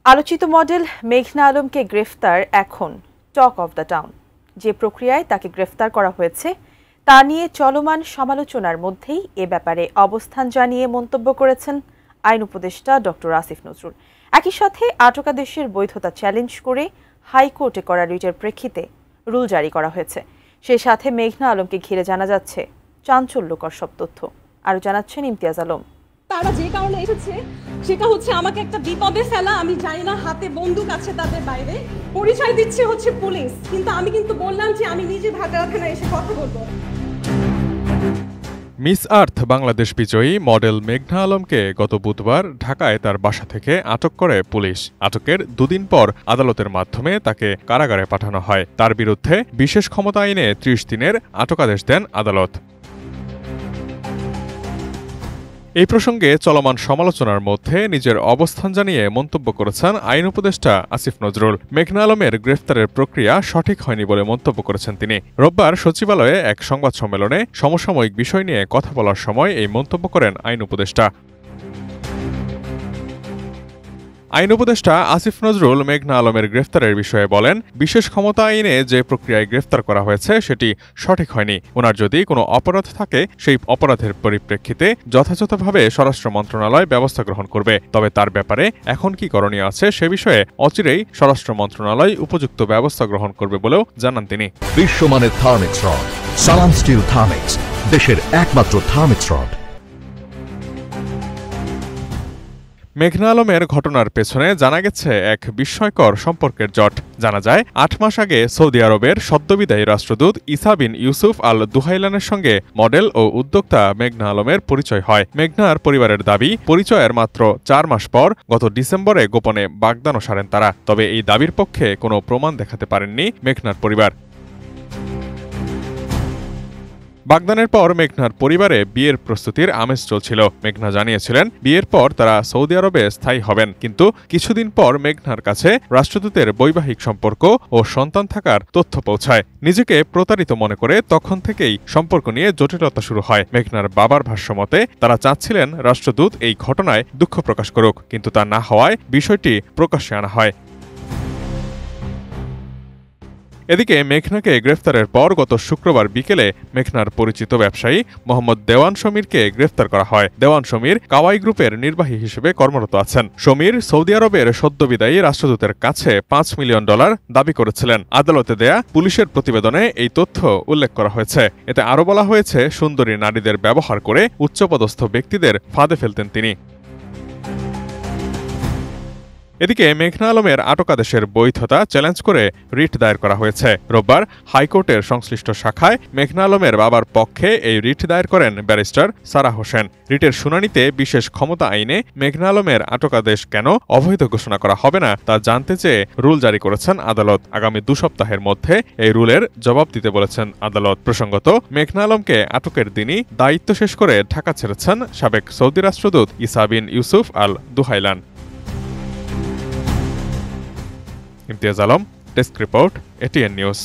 আলোচিত মডেল মেঘনা আলমকে গ্রেফতার এখন টক অফ দ্য টাউন। যে প্রক্রিয়ায় তাকে গ্রেফতার করা হয়েছে তা নিয়ে চলমান সমালোচনার মধ্যেই এ ব্যাপারে অবস্থান জানিয়ে মন্তব্য করেছেন আইন উপদেষ্টা ডক্টর আসিফ নজরুল। একই সাথে আটকাদেশের বৈধতা চ্যালেঞ্জ করে হাইকোর্টে করা রিটের প্রেক্ষিতে রুল জারি করা হয়েছে। সেই সাথে মেঘনা আলমকে ঘিরে জানা যাচ্ছে চাঞ্চল্যকর সব তথ্য। আরও জানাচ্ছেন ইমতিয়াজ আলম। তারা যে কারণে এসেছে সেটা হচ্ছে আমাকে একটা বিপদে ফেলা। আমি জানি না, হাতে বন্দুক আছে তাদের, বাইরে পরিচয় দিচ্ছে হচ্ছে পুলিশ, কিন্তু আমি বললাম যে আমি নিজে ঢাকা থানায় এসে কথা বলবো। মিস আর্থ বাংলাদেশ বিজয়ী মডেল মেঘনা আলমকে গত বুধবার ঢাকায় তার বাসা থেকে আটক করে পুলিশ। আটকের দুদিন পর আদালতের মাধ্যমে তাকে কারাগারে পাঠানো হয়। তার বিরুদ্ধে বিশেষ ক্ষমতা আইনে ৩০ দিনের আটকাদেশ দেন আদালত। এই প্রসঙ্গে চলমান সমালোচনার মধ্যে নিজের অবস্থান জানিয়ে মন্তব্য করেছেন আইন উপদেষ্টা আসিফ নজরুল। মেঘনা আলমের গ্রেফতারের প্রক্রিয়া সঠিক হয়নি বলে মন্তব্য করেছেন তিনি। রোববার সচিবালয়ে এক সংবাদ সম্মেলনে সমসাময়িক বিষয় নিয়ে কথা বলার সময় এই মন্তব্য করেন আইন উপদেষ্টা। আইন উপদেষ্টা আসিফ নজরুল মেঘনা আলমের গ্রেফতারের বিষয়ে বলেন, বিশেষ ক্ষমতা আইনে যে প্রক্রিয়ায় গ্রেফতার করা হয়েছে সেটি সঠিক হয়নি। ওনার যদি কোনো অপরাধ থাকে সেই অপরাধের পরিপ্রেক্ষিতে যথাযথভাবে স্বরাষ্ট্র মন্ত্রণালয় ব্যবস্থা গ্রহণ করবে। তবে তার ব্যাপারে এখন কি করণীয় আছে সে বিষয়ে অচিরেই স্বরাষ্ট্র মন্ত্রণালয় উপযুক্ত ব্যবস্থা গ্রহণ করবে বলেও জানান তিনি। বিশ্বমানের থার্মিক্স রড, সালাম স্টিল থার্মিক্স, দেশের একমাত্র থার্মিক্স রড। মেঘনা আলমের ঘটনার পেছনে জানা গেছে এক বিস্ময়কর সম্পর্কের জট। জানা যায় ৮ মাস আগে সৌদি আরবের সদ্যবিদায়ী রাষ্ট্রদূত ইসা বিন ইউসুফ আল দুহাইলানের সঙ্গে মডেল ও উদ্যোক্তা মেঘনা আলমের পরিচয় হয়। মেঘনার পরিবারের দাবি, পরিচয়ের মাত্র ৪ মাস পর গত ডিসেম্বরে গোপনে বাগদানও সারেন তারা। তবে এই দাবির পক্ষে কোনো প্রমাণ দেখাতে পারেননি মেঘনার পরিবার। বাগদানের পর মেঘনার পরিবারে বিয়ের প্রস্তুতির আমেজ চলছিল। মেঘনা জানিয়েছিলেন বিয়ের পর তারা সৌদি আরবে স্থায়ী হবেন, কিন্তু কিছুদিন পর মেঘনার কাছে রাষ্ট্রদূতের বৈবাহিক সম্পর্ক ও সন্তান থাকার তথ্য পৌঁছায়। নিজেকে প্রতারিত মনে করে তখন থেকেই সম্পর্ক নিয়ে জটিলতা শুরু হয়। মেঘনার বাবার ভাষ্যমতে তারা চাচ্ছিলেন রাষ্ট্রদূত এই ঘটনায় দুঃখ প্রকাশ করুক, কিন্তু তা না হওয়ায় বিষয়টি প্রকাশ্যে আনা হয়। এদিকে মেঘনাকে গ্রেফতারের পর গত শুক্রবার বিকেলে মেঘনার পরিচিত ব্যবসায়ী মোহাম্মদ দেওয়ান সমীরকে গ্রেফতার করা হয়। দেওয়ান সমীর কাওয়াই গ্রুপের নির্বাহী হিসেবে কর্মরত আছেন। সমীর সৌদি আরবের সদ্যবিদায়ী রাষ্ট্রদূতের কাছে $5 মিলিয়ন দাবি করেছিলেন। আদালতে দেয়া পুলিশের প্রতিবেদনে এই তথ্য উল্লেখ করা হয়েছে। এতে আরও বলা হয়েছে, সুন্দরী নারীদের ব্যবহার করে উচ্চপদস্থ ব্যক্তিদের ফাঁদে ফেলতেন তিনি। এদিকে মেঘনা আলমের আটকাদেশের বৈধতা চ্যালেঞ্জ করে রিট দায়ের করা হয়েছে। রোববার হাইকোর্টের সংশ্লিষ্ট শাখায় মেঘনা আলমের বাবার পক্ষে এই রিট দায়ের করেন ব্যারিস্টার সারা হোসেন। রিটের শুনানিতে বিশেষ ক্ষমতা আইনে মেঘনা আলমের আটকাদেশ কেন অবৈধ ঘোষণা করা হবে না তা জানতে চেয়ে রুল জারি করেছেন আদালত। আগামী 2 সপ্তাহের মধ্যে এই রুলের জবাব দিতে বলেছেন আদালত। প্রসঙ্গত, মেঘনা আলমকে আটকের দিনই দায়িত্ব শেষ করে ঢাকা ছেড়েছেন সাবেক সৌদি রাষ্ট্রদূত Isa bin Yousef Al Duhailan. Imtiaz Alam, desk report, ATN news.